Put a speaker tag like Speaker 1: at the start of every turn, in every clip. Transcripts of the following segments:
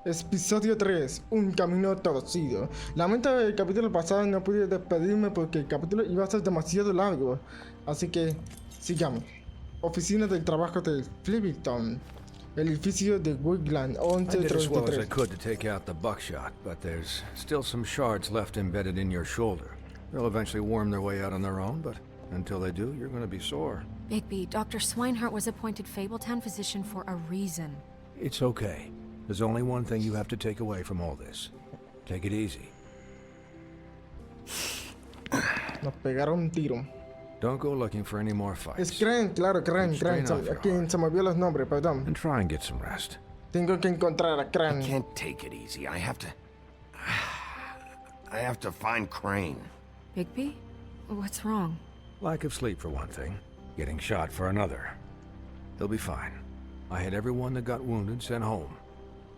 Speaker 1: Episodio 3, un camino torcido. Lamento el capítulo pasado no pude despedirme porque el capítulo iba a ser demasiado largo. Así que, sigamos. Oficina del trabajo de Fabletown. El edificio de Woodland,
Speaker 2: I did as well as I
Speaker 1: 1133.
Speaker 2: could to take out the buckshot, but there's still some shards left embedded in your shoulder. They'll eventually worm their way out on their own, but until they do, you're going to be sore.
Speaker 3: Bigby, Dr. Swinehart was appointed Fabletown physician for a reason.
Speaker 2: It's okay. There's only one thing you have to take away from all this. Take it easy.
Speaker 1: Nos pegaron un tiro.
Speaker 2: Don't go looking for any more
Speaker 1: Es
Speaker 2: fights.
Speaker 1: Crane, claro, Crane.
Speaker 2: Straight off your
Speaker 1: Aquí
Speaker 2: heart.
Speaker 1: se me olvidó los nombres, perdón.
Speaker 2: And try and get some rest.
Speaker 1: Tengo que encontrar a
Speaker 4: I
Speaker 1: Crane.
Speaker 4: can't take it easy. I have to find Crane.
Speaker 3: Bigby? What's wrong?
Speaker 2: Lack of sleep for one thing. Getting shot for another. He'll be fine. I had everyone that got wounded sent home.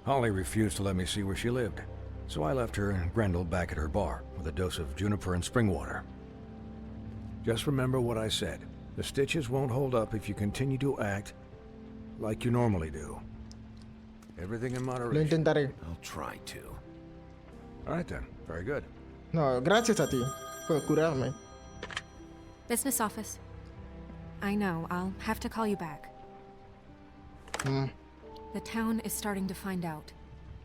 Speaker 2: Holly refused to let me see where she lived, so I left her and Grendel back at her bar with a dose of juniper and spring water. Just remember what I said. The stitches won't hold up if you continue to act like you normally do. Everything in
Speaker 1: Lo
Speaker 2: moderation.
Speaker 1: intentaré.
Speaker 4: I'll try to.
Speaker 2: All right then. Very good.
Speaker 1: No, gracias a ti por curarme.
Speaker 3: Business office. I know, I'll have to call you back. The town is starting to find out.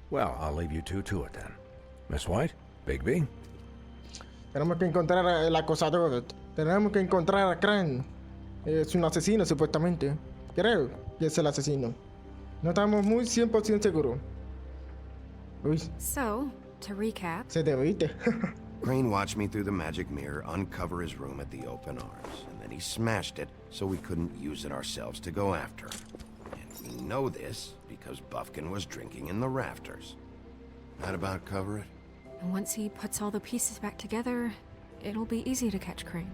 Speaker 2: Well, I'll leave you two to it then. Miss White? Bigby?
Speaker 1: Tenemos que encontrar al acosador. Tenemos que encontrar a Crane. Es un asesino, supuestamente. Creo que es el asesino. No estamos muy 100% seguros. Uy,
Speaker 3: So, to recap,
Speaker 1: se derrite.
Speaker 4: Crane watched me through the magic mirror uncover his room at the open arms, and then he smashed it so we couldn't use it ourselves to go after him. And we know this because Buffkin was drinking in the rafters. That about cover it?
Speaker 3: and once he puts all the pieces back together, it'll be easy to catch Crane.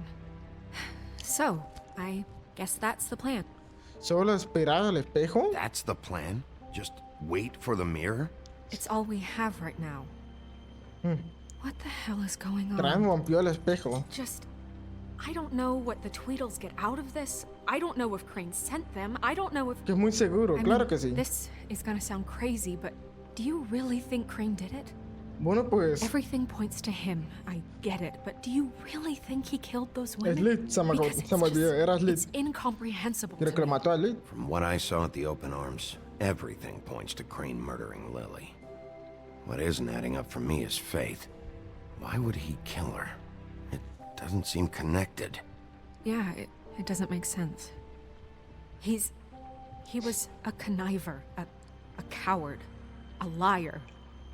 Speaker 3: So, I guess that's the plan.
Speaker 1: Solo esperar al espejo.
Speaker 4: That's the plan? Just wait for the mirror?
Speaker 3: It's all we have right now. What the hell is going
Speaker 1: Crane
Speaker 3: on?
Speaker 1: rompió el espejo.
Speaker 3: I don't know what the Tweedles get out of this. I don't know if Crane sent them. I don't know if...
Speaker 1: Que es muy seguro,
Speaker 3: I
Speaker 1: claro
Speaker 3: mean,
Speaker 1: que sí.
Speaker 3: This is gonna sound crazy, but do you really think Crane did it?
Speaker 1: Bueno, pues.
Speaker 3: Everything points to him. I get it, but do you really think he killed those
Speaker 1: Es
Speaker 3: women?
Speaker 1: Lit, se me
Speaker 3: Because it's
Speaker 1: olvidó, era
Speaker 3: it's
Speaker 1: Lit.
Speaker 3: incomprehensible
Speaker 1: Creo
Speaker 3: to
Speaker 1: que lo
Speaker 3: me.
Speaker 1: mató a Lit.
Speaker 4: From what I saw at the open arms, everything points to Crane murdering Lily. What isn't adding up for me is Faith. Why would he kill her? It doesn't seem connected.
Speaker 3: Yeah, it doesn't make sense. He was a conniver, a coward, a liar.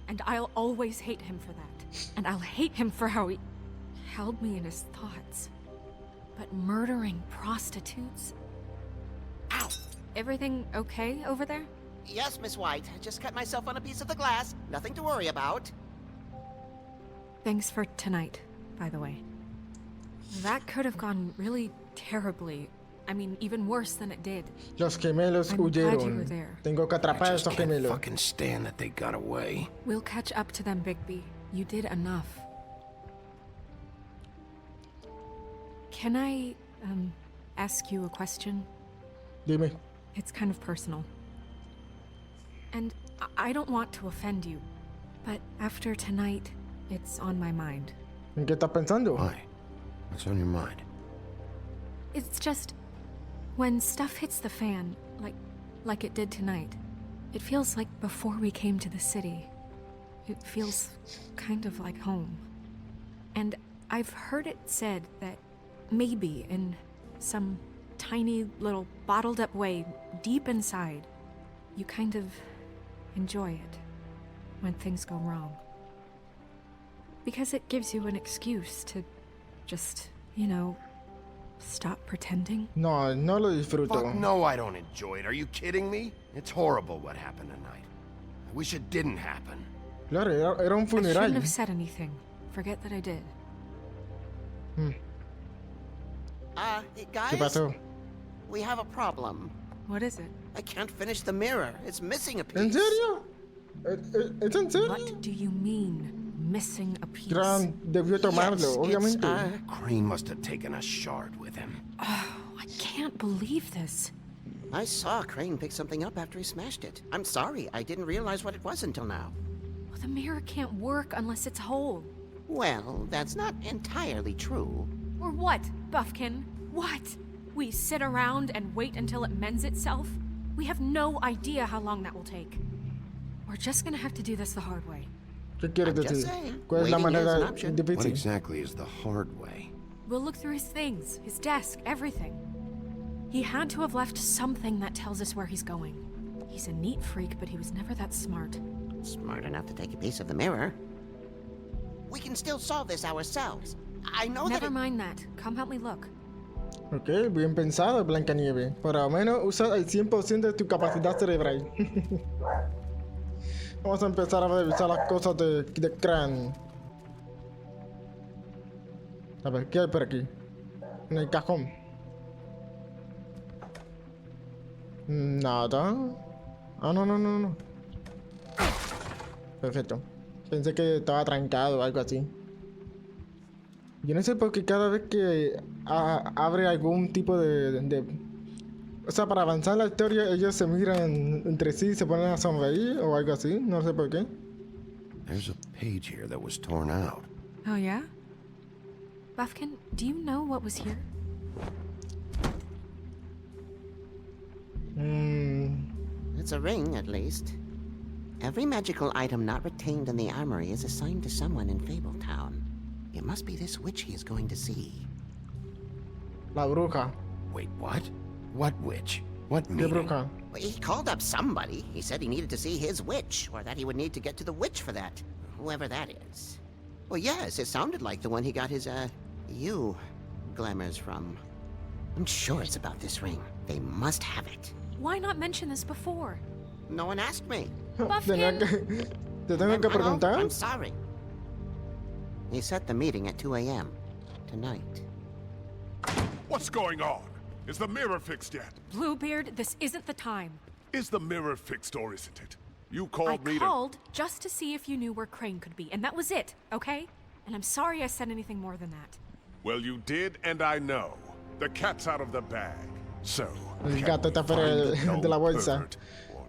Speaker 3: And I'll always hate him for that. And I'll hate him for how he held me in his thoughts. But murdering prostitutes? Ow! Everything okay over there?
Speaker 5: Yes, Miss White. I just cut myself on a piece of the glass. Nothing to worry about.
Speaker 3: Thanks for tonight, by the way. That could have gone really terribly. I mean, even worse than it did.
Speaker 1: Los gemelos
Speaker 3: I'm glad you were
Speaker 1: huyeron.
Speaker 3: there.
Speaker 1: Tengo que
Speaker 4: I
Speaker 1: atrapar a
Speaker 4: just
Speaker 1: esos
Speaker 4: can't
Speaker 1: gemelos.
Speaker 4: fucking stand that they got away.
Speaker 3: We'll catch up to them, Bigby. You did enough. Can I, ask you a question?
Speaker 1: Dime.
Speaker 3: It's kind of personal. And I don't want to offend you, but after tonight, it's on my mind.
Speaker 1: ¿En qué estás pensando?
Speaker 4: Why? What's on your mind?
Speaker 3: It's just, when stuff hits the fan, like it did tonight, it feels like before we came to the city. It feels kind of like home. And I've heard it said that maybe in some tiny little bottled up way deep inside, you kind of enjoy it when things go wrong. Because it gives you an excuse to just, stop pretending.
Speaker 1: No, no lo disfruto.
Speaker 4: Fuck no, I don't enjoy it. Are you kidding me? It's horrible what happened tonight. I wish it didn't happen.
Speaker 1: Claro, era un
Speaker 3: I shouldn't
Speaker 1: funeral.
Speaker 3: have said anything. Forget that I did.
Speaker 1: ¿Qué
Speaker 5: Guys,
Speaker 1: pasó?
Speaker 5: we have a problem.
Speaker 3: What is it?
Speaker 5: I can't finish the mirror. It's missing a piece.
Speaker 1: ¿En serio? ¿Es en serio?
Speaker 3: What do you mean, missing a piece?
Speaker 1: Gran debió tomarlo,
Speaker 5: Yes,
Speaker 1: obviamente.
Speaker 4: Crane must have taken a shard with him.
Speaker 3: Oh, I can't believe this.
Speaker 5: I saw Crane pick something up after he smashed it. I'm sorry, I didn't realize what it was until now.
Speaker 3: Well, the mirror can't work unless it's whole.
Speaker 5: Well, that's not entirely true.
Speaker 3: Or what, Buffkin? What? We sit around and wait until it mends itself? We have no idea how long that will take. We're just gonna have to do this the hard way.
Speaker 1: ¿Qué quieres
Speaker 5: I'm just
Speaker 1: decir?
Speaker 5: saying,
Speaker 1: ¿Cuál es la
Speaker 5: waiting is
Speaker 1: manera
Speaker 5: an option.
Speaker 4: What
Speaker 1: difícil?
Speaker 4: exactly is the hard way?
Speaker 3: We'll look through his things, his desk, everything. He had to have left something that tells us where he's going. He's a neat freak, but he was never that smart.
Speaker 5: Smart enough to take a piece of the mirror. We can still solve this ourselves. I know
Speaker 3: Never
Speaker 5: that
Speaker 3: mind that. Come help me look.
Speaker 1: Ok, bien pensado, Blancanieves. Por lo menos usa el 100% de tu capacidad cerebral. Vamos a empezar a revisar las cosas de Crane. A ver, ¿qué hay por aquí? En el cajón. Nada. Ah, no. Perfecto. Pensé que estaba trancado o algo así. Yo no sé por qué cada vez que abre algún tipo de... O sea, para avanzar en la historia ellos se miran entre sí y se ponen a sonreír o algo así. No sé por qué.
Speaker 4: There's a page here that was torn out.
Speaker 3: Oh, yeah? Buffkin, do you know what was here?
Speaker 5: it's a ring, at least. Every magical item not retained in the armory is assigned to someone in Fabletown. It must be this witch he is going to see.
Speaker 1: La bruja.
Speaker 4: Wait, what? What witch? What
Speaker 1: ¿Qué
Speaker 4: meeting?
Speaker 1: bruja?
Speaker 5: Well, he called up somebody. He said he needed to see his witch, or that he would need to get to the witch for that. Whoever that is. Well, yes, it sounded like the one he got his, glamours from. I'm sure it's about this ring. They must have it.
Speaker 3: Why not mention this before?
Speaker 5: No one asked me.
Speaker 1: Tenía que... ¿Te tengo que
Speaker 5: I know,
Speaker 1: preguntar?
Speaker 5: I'm sorry. He set the meeting at 2 a.m. tonight.
Speaker 6: What's going on? Is the mirror fixed yet?
Speaker 3: Bluebeard, this isn't the time.
Speaker 6: Is the mirror fixed or isn't it? You
Speaker 3: I
Speaker 6: called me
Speaker 3: called just to see if you knew where Crane could be, and that was it, okay? And I'm sorry I said anything more than that.
Speaker 6: Well, you did, and I know. The cat's out of the bag. So,
Speaker 1: El
Speaker 6: can
Speaker 1: gato
Speaker 6: we
Speaker 1: está fuera
Speaker 6: find the
Speaker 1: de la
Speaker 6: known
Speaker 1: bolsa.
Speaker 6: pervert?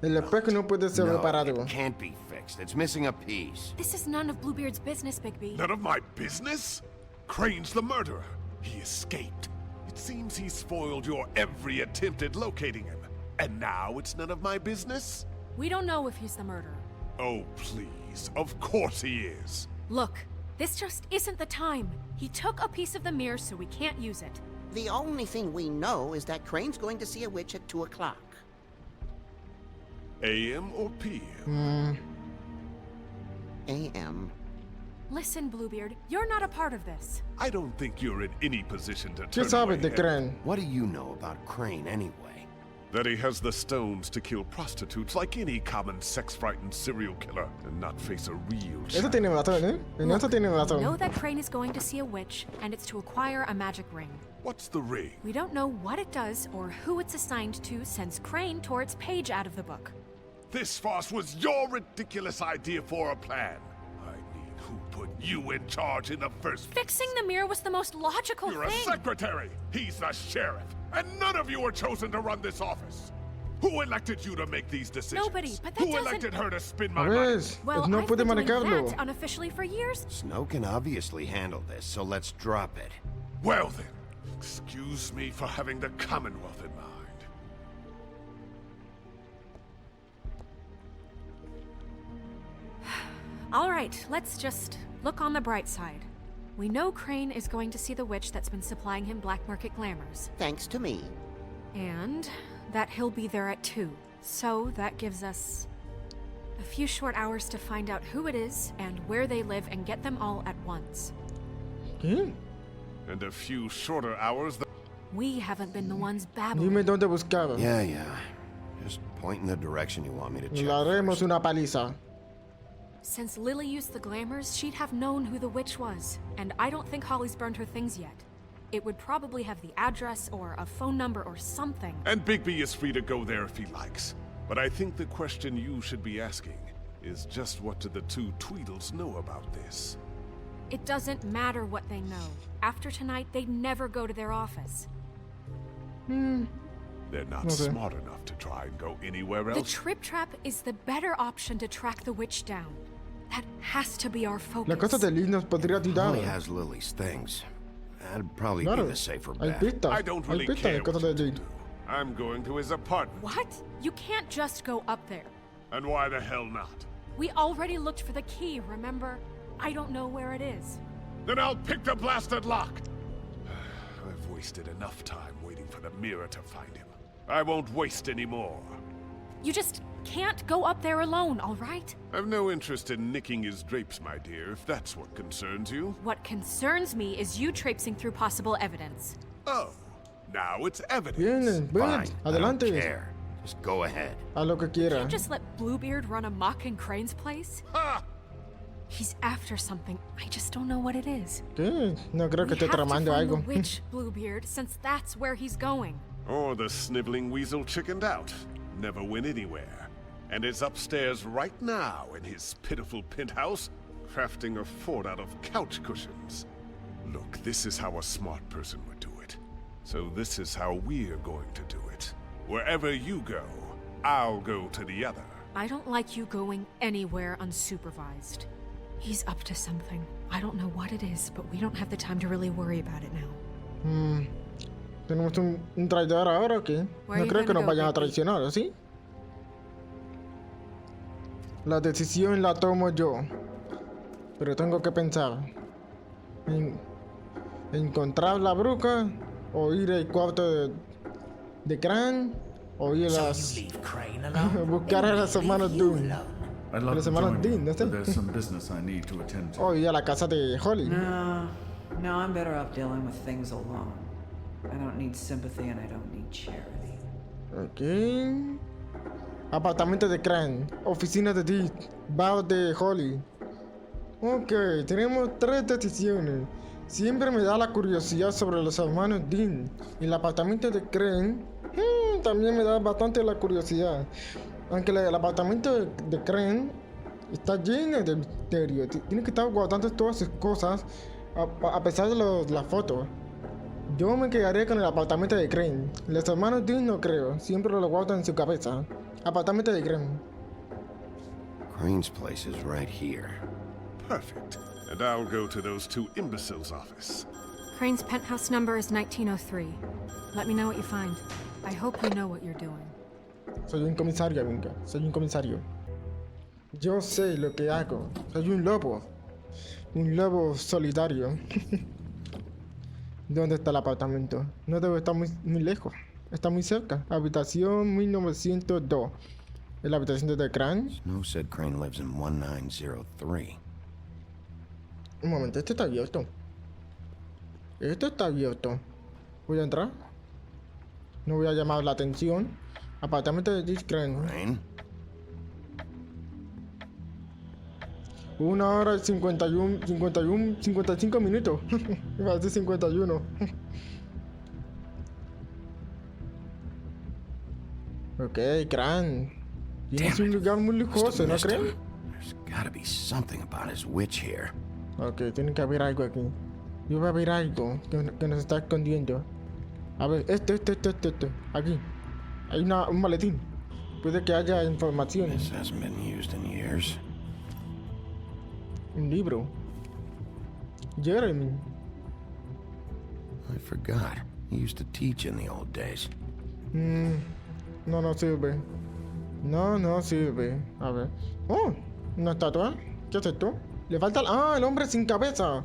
Speaker 1: El espejo no puede ser
Speaker 4: No,
Speaker 1: reparado.
Speaker 4: it can't be fixed. It's missing a piece.
Speaker 3: This is none of Bluebeard's business, Bigby.
Speaker 6: None of my business? Crane's the murderer. He escaped. It seems he spoiled your every attempt at locating him. And now it's none of my business?
Speaker 3: We don't know if he's the murderer.
Speaker 6: Oh, please. Of course he is.
Speaker 3: Look, this just isn't the time. He took a piece of the mirror, so we can't use it.
Speaker 5: The only thing we know is that Crane's going to see a witch at 2 o'clock.
Speaker 6: AM or PM?
Speaker 5: A.M.
Speaker 3: Listen, Bluebeard, you're not a part of this.
Speaker 6: I don't think you're in any position to
Speaker 1: ¿Qué
Speaker 6: turn
Speaker 1: sabes
Speaker 6: away
Speaker 1: de
Speaker 6: help.
Speaker 1: Crane?
Speaker 4: What do you know about Crane anyway?
Speaker 6: That he has the stones to kill prostitutes like any common sex-frightened serial killer and not face a real
Speaker 1: Eso
Speaker 6: challenge.
Speaker 1: tiene razón, ¿eh? En eso tiene
Speaker 3: We know
Speaker 1: razón.
Speaker 3: that Crane is going to see a witch, and it's to acquire a magic ring.
Speaker 6: What's the ring?
Speaker 3: We don't know what it does or who it's assigned to since Crane tore its page out of the book.
Speaker 6: This farce was your ridiculous idea for a plan. I mean, who put you in charge in the first place?
Speaker 3: Fixing the mirror was the most logical
Speaker 6: You're a
Speaker 3: thing.
Speaker 6: secretary. He's the sheriff. And none of you were chosen to run this office. Who elected you to make these decisions?
Speaker 3: Nobody, but that
Speaker 6: Who
Speaker 3: doesn't-
Speaker 6: elected her to spin
Speaker 1: A
Speaker 6: my money?
Speaker 1: ver,
Speaker 3: Well,
Speaker 1: no
Speaker 3: I've
Speaker 1: puede
Speaker 3: been doing
Speaker 1: manejarlo.
Speaker 3: that unofficially for years.
Speaker 4: Snow can obviously handle this, so let's drop it.
Speaker 6: Well then, excuse me for having the Commonwealth in mind.
Speaker 3: All right, let's just look on the bright side. We know Crane is going to see the witch that's been supplying him black market glamours.
Speaker 5: Thanks to me.
Speaker 3: And that he'll be there at 2. So that gives us a few short hours to find out who it is and where they live and get them all at once.
Speaker 1: ¿Qué?
Speaker 6: And a few shorter hours.
Speaker 3: We haven't been the ones babbling.
Speaker 1: Dime dónde buscar.
Speaker 4: Yeah. Just point in the direction you want me to check.
Speaker 1: Le haremos
Speaker 4: first.
Speaker 1: una paliza.
Speaker 3: Since Lily used the glamours, she'd have known who the witch was. And I don't think Holly's burned her things yet. It would probably have the address or a phone number or something.
Speaker 6: And Bigby is free to go there if he likes. But I think the question you should be asking is just what do the two Tweedles know about this?
Speaker 3: It doesn't matter what they know. After tonight, they'd never go to their office.
Speaker 6: They're not
Speaker 1: No sé.
Speaker 6: smart enough to try and go anywhere
Speaker 3: The
Speaker 6: else.
Speaker 3: trip trap is the better option to track the witch down. That has to be our focus.
Speaker 1: La casa de Liz nos podría tirar.
Speaker 4: Holly has Lily's things. That'd probably
Speaker 1: Claro,
Speaker 4: be the safer
Speaker 1: hay
Speaker 4: bet.
Speaker 1: pistas.
Speaker 6: I don't really
Speaker 1: hay pistas
Speaker 6: care
Speaker 1: de
Speaker 6: what
Speaker 1: cosas de
Speaker 6: you
Speaker 1: Liz.
Speaker 6: do. I'm going to his apartment.
Speaker 3: What? You can't just go up there.
Speaker 6: And why the hell not?
Speaker 3: We already looked for the key, remember? I don't know where it is.
Speaker 6: Then I'll pick the blasted lock. I've wasted enough time waiting for the mirror to find him. I won't waste any more.
Speaker 3: You just can't go up there alone, all right?
Speaker 6: I've no interest in nicking his drapes, my dear, if that's what concerns you.
Speaker 3: What concerns me is you traipsing through possible evidence.
Speaker 6: Oh, now it's evidence.
Speaker 1: Vienen, ven,
Speaker 4: Fine, I don't
Speaker 1: adelante.
Speaker 4: care. Just go ahead.
Speaker 1: A lo que quiera.
Speaker 3: Can't just let Bluebeard run amok in Crane's place?
Speaker 6: Ha!
Speaker 3: He's after something. I just don't know what it is.
Speaker 1: ¿Qué? No creo que
Speaker 3: We
Speaker 1: esté
Speaker 3: have to
Speaker 1: tramando
Speaker 3: find
Speaker 1: algo.
Speaker 3: the witch, Bluebeard, since that's where he's going.
Speaker 6: Or the sniveling weasel chickened out. Never went anywhere. And is upstairs right now in his pitiful penthouse, crafting a fort out of couch cushions. Look, this is how a smart person would do it. So this is how we're going to do it. Wherever you go, I'll go to the other.
Speaker 3: I don't like you going anywhere unsupervised. He's up to something. I don't know what it is, but we don't have the time to really worry about it now.
Speaker 1: Tenemos un traidor ahora, ¿o qué?
Speaker 3: Where
Speaker 1: No
Speaker 3: are you
Speaker 1: creo que
Speaker 3: gonna
Speaker 1: nos
Speaker 3: go,
Speaker 1: vayan a
Speaker 3: Bigby?
Speaker 1: traicionar, ¿sí? La decisión la tomo yo. Pero tengo que pensar. Encontrar la bruja, o ir al cuarto de Gran, o ir a
Speaker 7: So
Speaker 1: las...
Speaker 7: you leave Crane alone?
Speaker 1: buscar a los hermanos
Speaker 7: Leave you
Speaker 1: Doom.
Speaker 7: alone?
Speaker 8: I'd love
Speaker 1: Los
Speaker 8: to
Speaker 1: hermanos
Speaker 8: join
Speaker 1: Dean,
Speaker 8: you,
Speaker 1: ¿no sé?
Speaker 8: but there's some business I need to attend to.
Speaker 1: O ir a la casa de Holly.
Speaker 9: No, I'm better off dealing with things alone. I don't need sympathy and I don't need charity.
Speaker 1: Ok. Apartamento de Gran, oficina de Dick, bar de Holly. Ok, tenemos 3 decisiones. Siempre me da la curiosidad sobre los hermanos Dean. Y el apartamento de Crane también me da bastante la curiosidad. Aunque el apartamento de Crane está lleno de misterio. Tiene que estar guardando todas sus cosas a pesar de las fotos. Yo me quedaría con el apartamento de Crane. Los hermanos Dean no creo. Siempre lo guardan en su cabeza. Apartamento de Crane.
Speaker 4: Crane's place is right here.
Speaker 6: Perfect. And I'll go to those 2 imbeciles' office.
Speaker 3: Crane's penthouse number is 1903. Let me know what you find. I hope you know what you're doing.
Speaker 1: Soy un comisario, amiga. Soy un comisario. Yo sé lo que hago. Soy un lobo. Un lobo solitario. ¿Dónde está el apartamento? No debe estar muy lejos. Está muy cerca. Habitación 1902. ¿Es la habitación de Crane?
Speaker 4: Snow said Crane lives in 1903.
Speaker 1: Un momento, este está abierto. Esto está abierto. ¿Voy a entrar? No voy a llamar la atención. Apartamento de Dick Crane.
Speaker 4: Crane?
Speaker 1: 1 hora y 55 minutos. Iba a decir 51. Ok, Crane. Tienes un lugar muy lujoso, ¿no
Speaker 4: Missed him.
Speaker 1: creen?
Speaker 4: There's gotta be something about his witch here.
Speaker 1: Ok, tiene que haber algo aquí. Yo voy a ver algo que nos está escondiendo. A ver, este. Aquí. Hay un maletín. Puede que haya información.
Speaker 4: This hasn't been used in years.
Speaker 1: Un libro. Jeremy.
Speaker 4: I forgot. He used to teach in the old days.
Speaker 1: No sirve. No sirve. A ver. Oh, una estatua. ¿Qué es esto? Le falta el hombre sin cabeza.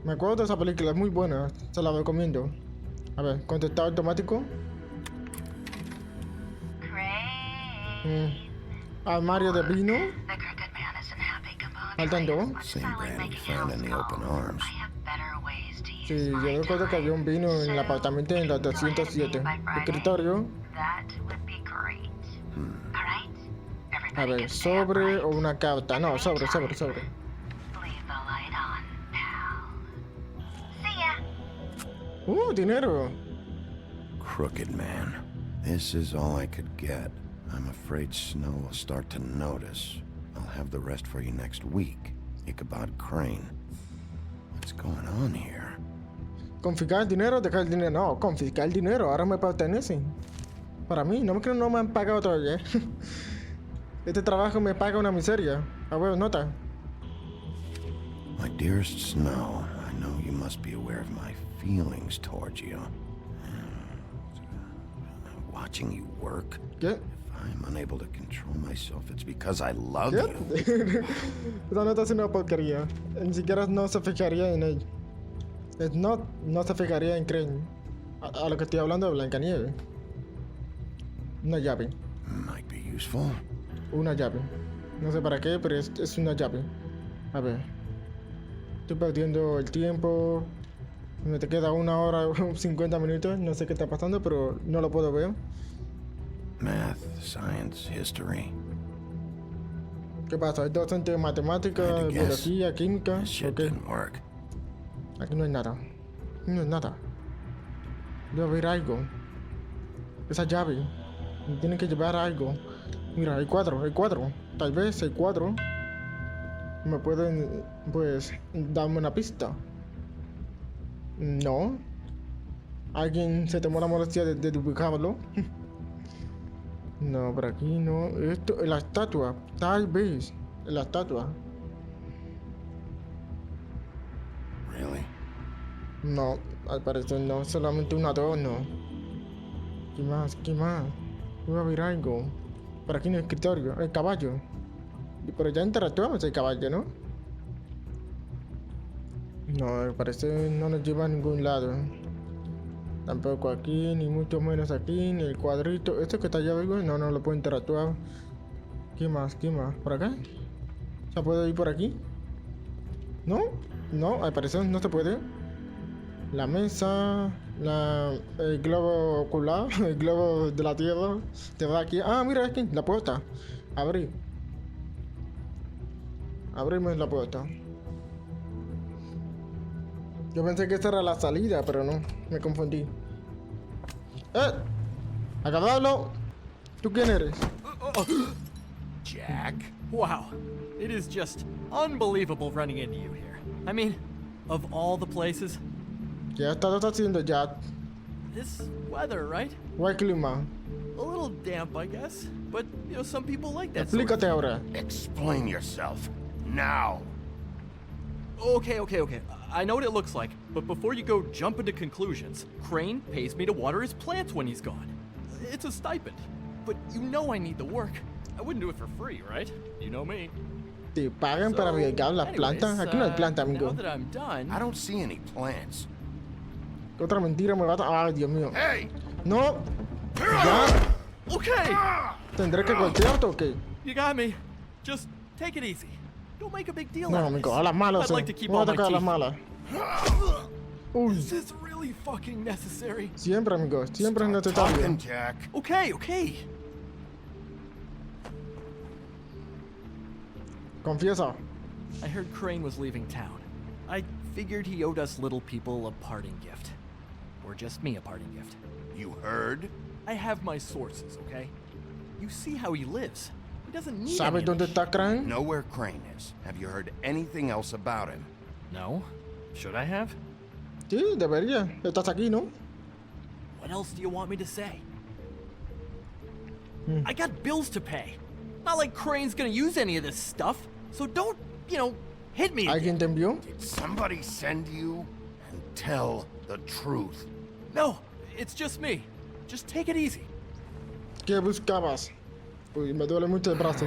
Speaker 1: Me acuerdo de esa película, es muy buena. Se la recomiendo. A ver, contestar automático. Armario de vino. Faltan 2.
Speaker 4: Same brand you found in the open arms.
Speaker 1: Sí, yo recuerdo que había un vino en el apartamento en la 207. Escritorio. A ver, sobre o una carta. No, sobre. Dinero.
Speaker 4: Crooked man. This is all I could get. I'm afraid Snow will start to notice. I'll have the rest for you next week. Ichabod Crane. What's going on here?
Speaker 1: Confiscar el dinero, dejar el dinero. No, confiscar el dinero, ahora me pertenece. Para mí, no me creo, no me han pagado todavía. Este trabajo me paga una miseria. A ver, nota.
Speaker 4: My dearest Snow, I know you must be aware of my feelings towards you. Watching you work.
Speaker 1: ¿Qué?
Speaker 4: If I'm unable to control myself, it's because I love
Speaker 1: ¿Qué?
Speaker 4: you.
Speaker 1: Esa nota es una porquería. Ni siquiera no se fijaría en él. No se fijaría en Crane. A lo que estoy hablando de Blancanieves. Una llave.
Speaker 4: Might be useful.
Speaker 1: Una llave. No sé para qué, pero es una llave. A ver. Estoy perdiendo el tiempo. Me te queda 1 hora 50 minutos. No sé qué está pasando, pero no lo puedo ver.
Speaker 4: Math, science, history.
Speaker 1: ¿Qué pasa? ¿Es docente de matemáticas,
Speaker 4: Had to guess.
Speaker 1: biología, química?
Speaker 4: This shit
Speaker 1: ¿O qué?
Speaker 4: didn't work.
Speaker 1: Aquí no hay nada. Aquí no hay nada. Debe haber algo. Esa llave. Me tiene que llevar algo. Mira, hay 4. Tal vez hay 4. Me pueden, pues, darme una pista. No. ¿Alguien se tomó la molestia de dibujarlo? No, por aquí no. Esto, la estatua. Tal vez. La estatua.
Speaker 4: Really?
Speaker 1: No, al parecer no. Solamente un adorno. ¿Qué más? ¿Qué más? Iba a haber algo. Por aquí en el escritorio. El caballo. Pero ya interactuamos el caballo, ¿no? No, al parecer no nos lleva a ningún lado. Tampoco aquí, ni mucho menos aquí, ni el cuadrito. ¿Esto que está allá arriba? No, no lo puedo interactuar. ¿Qué más? ¿Qué más? ¿Por acá? ¿Se puede ir por aquí? ¿No? No, al parecer no se puede. La mesa, el globo ocular, el globo de la tierra. Te va aquí. Ah, mira aquí, la puerta. Abrir. Abrimos la puerta. Yo pensé que esta era la salida, pero no, me confundí. ¡Agarrarlo! ¿Tú quién eres?
Speaker 4: Jack?
Speaker 7: Wow, it is just unbelievable running into you here. I mean, of all the places,
Speaker 1: ¿Qué estás haciendo ya?
Speaker 7: this weather, right?
Speaker 1: ¿Cuál clima?
Speaker 7: A little damp, I guess. But, you know, some people like that sort of
Speaker 1: Explícate ahora.
Speaker 4: Explain yourself. Now.
Speaker 7: Okay. I know what it looks like, but before you go jump into conclusions, Crane pays me to water his plants when he's gone. It's a stipend. But you know I need the work. I wouldn't do it for free, right? You know me.
Speaker 1: ¿Te pagan para regar las plantas? Aquí no hay planta, amigo.
Speaker 7: Now that I'm done,
Speaker 4: I don't see any plants.
Speaker 1: ¿Qué otra mentira me va a... Ay, Dios mío.
Speaker 4: Hey!
Speaker 1: No. Ya.
Speaker 7: okay,
Speaker 1: ¿Tendré que golpearte o qué?
Speaker 7: you got me. Just take it easy. Don't make a big deal
Speaker 1: No,
Speaker 7: out of
Speaker 1: amigo,
Speaker 7: this.
Speaker 1: a las malas.
Speaker 7: I'd like to keep
Speaker 1: Voy a
Speaker 7: all my
Speaker 1: atacar a las
Speaker 7: teeth.
Speaker 1: malas. Uy,
Speaker 7: This is really fucking necessary.
Speaker 1: siempre, amigo. Siempre es
Speaker 4: Stop talking,
Speaker 1: necesario.
Speaker 4: Jack.
Speaker 7: Okay.
Speaker 1: Confiesa.
Speaker 7: I heard Crane was leaving town. I figured he owed us little people a parting gift. Or just me a parting gift.
Speaker 4: You heard?
Speaker 7: I have my sources, okay? You see how he lives. He doesn't need any
Speaker 1: ¿Sabes
Speaker 7: of
Speaker 1: dónde
Speaker 7: this
Speaker 1: está Crane?
Speaker 4: Know where Crane is. Have you heard anything else about him?
Speaker 7: shit. No? Should I have?
Speaker 1: Sí, debería. Estás aquí, ¿no?
Speaker 7: What else do you want me to say? I got bills to pay. Not like Crane's gonna use any of this stuff. So don't, hit me.
Speaker 1: ¿Alguien te envió?
Speaker 4: Did somebody send you? And tell the truth.
Speaker 7: No, it's just me. Just take it easy.
Speaker 1: ¿Qué buscabas? Uy, me duele mucho el brazo.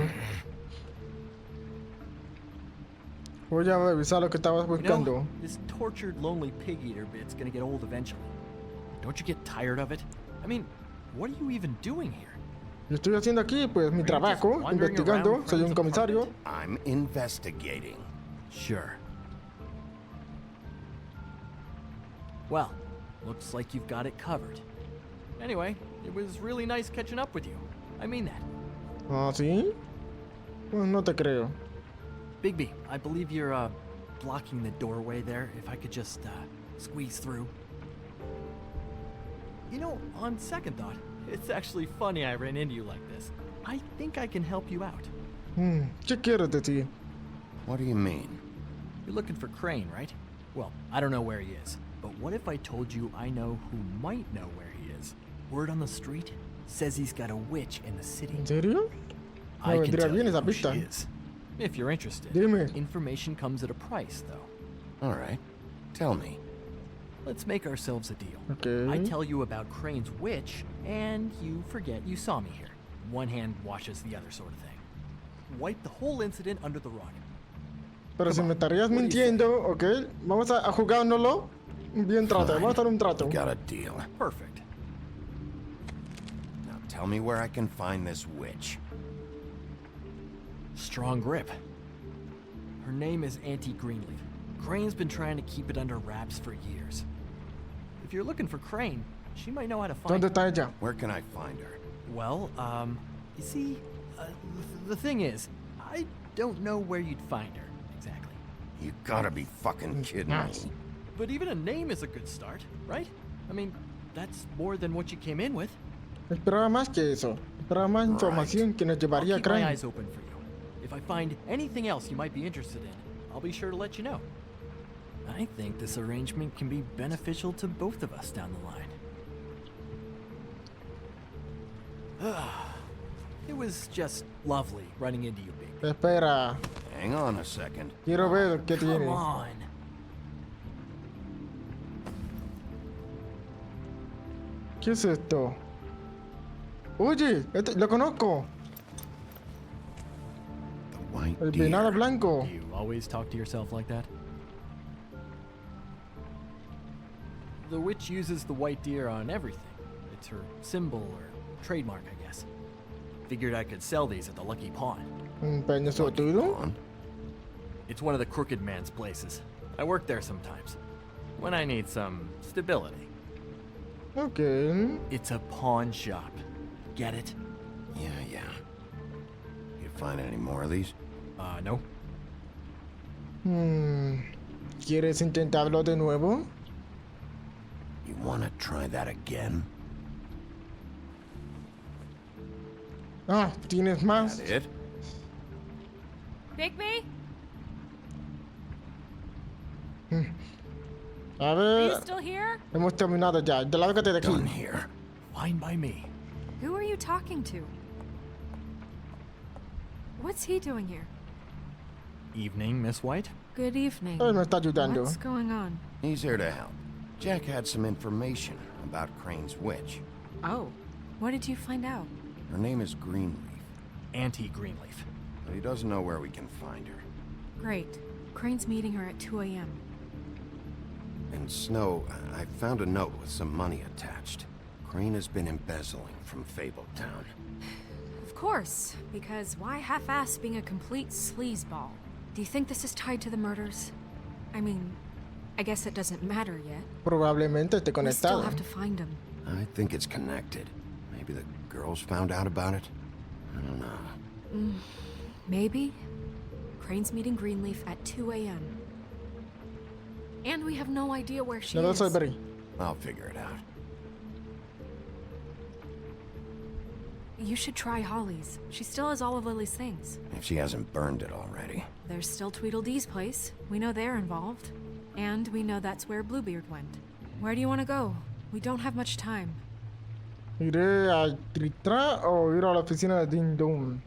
Speaker 1: Voy a revisar lo que estabas buscando.
Speaker 7: This tortured, lonely pig-eater bit's gonna get old eventually. Don't you get tired of it? I mean, what are you even doing here?
Speaker 1: Yo estoy haciendo aquí, pues, mi trabajo,
Speaker 7: wandering
Speaker 1: investigando.
Speaker 7: around
Speaker 1: Soy un
Speaker 7: Crane's
Speaker 1: comisario.
Speaker 7: apartment?
Speaker 4: I'm investigating.
Speaker 7: Sure. Well, looks like you've got it covered. Anyway, it was really nice catching up with you. I mean that.
Speaker 1: ¿Ah, sí? Pues no te creo.
Speaker 7: Bigby, I believe you're, blocking the doorway there. If I could just, squeeze through. You know, on second thought, it's actually funny I ran into you like this. I think I can help you out.
Speaker 1: ¿Qué quieres decir?
Speaker 4: What do you mean?
Speaker 7: You're looking for Crane, right? Well, I don't know where he is. But what if I told you I know who might know where he is? Word on the street says he's got a witch in the city.
Speaker 1: ¿En serio?
Speaker 7: I
Speaker 1: Me
Speaker 7: can
Speaker 1: vendría
Speaker 7: tell
Speaker 1: bien
Speaker 7: you
Speaker 1: esa
Speaker 7: who she
Speaker 1: pista.
Speaker 7: is. If you're interested.
Speaker 1: Dime.
Speaker 7: Information comes at a price, though.
Speaker 4: All right. Tell me.
Speaker 7: Let's make ourselves a deal.
Speaker 1: Okay.
Speaker 7: I tell you about Crane's witch, and you forget you saw me here. One hand washes the other sort of thing. Wipe the whole incident under the rug.
Speaker 1: Pero si me estarías mintiendo, ok. Vamos a jugárnoslo. Bien trato. Vamos a hacer un trato.
Speaker 4: Got a deal.
Speaker 7: Perfect.
Speaker 4: Now tell me where I can find this witch.
Speaker 7: Strong grip. Her name is Auntie Greenleaf. Crane's been trying to keep it under wraps for years. If you're looking for Crane, she might know how to find
Speaker 1: ¿Dónde
Speaker 7: her.
Speaker 1: está ella?
Speaker 4: Where can I find her?
Speaker 7: Well, you see, the thing is, I don't know where you'd find her, exactly.
Speaker 4: You gotta be fucking kidding me.
Speaker 1: Nice.
Speaker 7: But even a name is a good start, right? I mean, that's more than what you came in with.
Speaker 1: Esperaba más que eso. Esperaba más información que nos
Speaker 7: I'll
Speaker 1: llevaría a
Speaker 7: keep my
Speaker 1: Crane.
Speaker 7: eyes open for you. If I find anything else you might be interested in, I'll be sure to let you know. I think this arrangement can be beneficial to both of us down the line. It was just lovely running into you, Bigby.
Speaker 1: Espera.
Speaker 4: Hang on a second.
Speaker 1: Quiero ver qué
Speaker 7: Come
Speaker 1: tiene.
Speaker 7: on.
Speaker 1: ¿Qué es esto? Oye, lo conozco.
Speaker 4: The white
Speaker 1: El
Speaker 4: deer.
Speaker 1: venado blanco.
Speaker 7: You always talk to yourself like that? The witch uses the white deer on everything. It's her symbol or trademark, I guess. Figured I could sell these at the Lucky Pawn.
Speaker 1: Un peño sortudo.
Speaker 4: On.
Speaker 7: It's one of the crooked man's places. I work there sometimes. When I need some stability.
Speaker 1: Ok.
Speaker 7: It's a pawn shop. Get it?
Speaker 4: Yeah. You find any more of these?
Speaker 7: No.
Speaker 1: ¿Quieres intentarlo de nuevo?
Speaker 4: You wanna try that again?
Speaker 1: Ah, ¿tienes más?
Speaker 4: That it?
Speaker 3: Bigby?
Speaker 1: A
Speaker 3: Are
Speaker 1: ver.
Speaker 3: you still here?
Speaker 1: Hemos terminado ya. Lárgate de
Speaker 4: Done
Speaker 1: aquí.
Speaker 4: here.
Speaker 7: Fine by me.
Speaker 3: Who are you talking to? What's he doing here?
Speaker 7: Evening, Miss White?
Speaker 3: Good evening.
Speaker 1: Él me está ayudando.
Speaker 3: What's going on?
Speaker 4: He's here to help. Jack had some information about Crane's witch.
Speaker 3: Oh, what did you find out?
Speaker 4: Her name is Greenleaf,
Speaker 7: Auntie Greenleaf.
Speaker 4: but he doesn't know where we can find her.
Speaker 3: Great. Crane's meeting her at 2 a.m.
Speaker 4: And Snow, I found a note with some money attached. Crane has been embezzling from Fabletown.
Speaker 3: Of course, because why half-ass being a complete sleazeball? Do you think this is tied to the murders? I mean, I guess it doesn't matter yet.
Speaker 1: Probablemente esté
Speaker 3: We still
Speaker 1: conectado.
Speaker 3: have to find him.
Speaker 4: I think it's connected. Maybe the girls found out about it? I don't know.
Speaker 3: Maybe. Crane's meeting Greenleaf at 2 a.m. And we have no idea where she
Speaker 1: No
Speaker 3: is.
Speaker 1: lo soy,
Speaker 4: I'll figure it out.
Speaker 3: You should try Holly's. She still has all of Lily's things.
Speaker 4: If she hasn't burned it already.
Speaker 3: There's still Tweedledee's place. We know they're involved. And we know that's where Bluebeard went. Where do you want to go? We don't have much time.
Speaker 1: ¿Iré a Tritra o ir a la oficina de Ding Dong?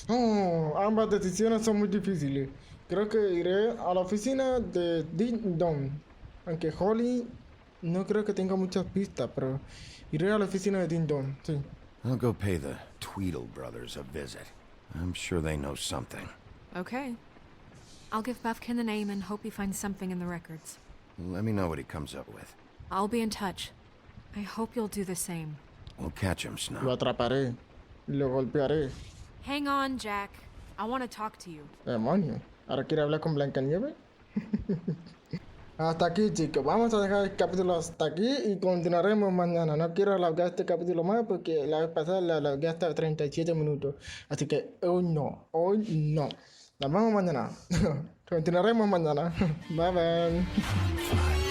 Speaker 1: Oh, ambas decisiones son muy difíciles. Creo que iré a la oficina de Ding Dong. Aunque Holly no creo que tenga muchas pistas, pero iré a la oficina de Ding Dong, sí.
Speaker 4: I'll go pay the Tweedle brothers a visit. I'm sure they know something.
Speaker 3: Okay. I'll give Buffkin the name and hope he finds something in the records.
Speaker 4: Let me know what he comes up with.
Speaker 3: I'll be in touch. I hope you'll do the same.
Speaker 4: We'll catch him,
Speaker 1: Lo
Speaker 4: Snow.
Speaker 1: atraparé. Lo golpearé.
Speaker 3: Hang on, Jack. I want to talk to you.
Speaker 1: Demonio. ¿Ahora quiere hablar con Blancanieves? Hasta aquí, chicos. Vamos a dejar el capítulo hasta aquí y continuaremos mañana. No quiero alargar este capítulo más porque la vez pasada la alargué hasta 37 minutos. Así que hoy no. Nos vemos mañana. Continuaremos mañana. Bye bye.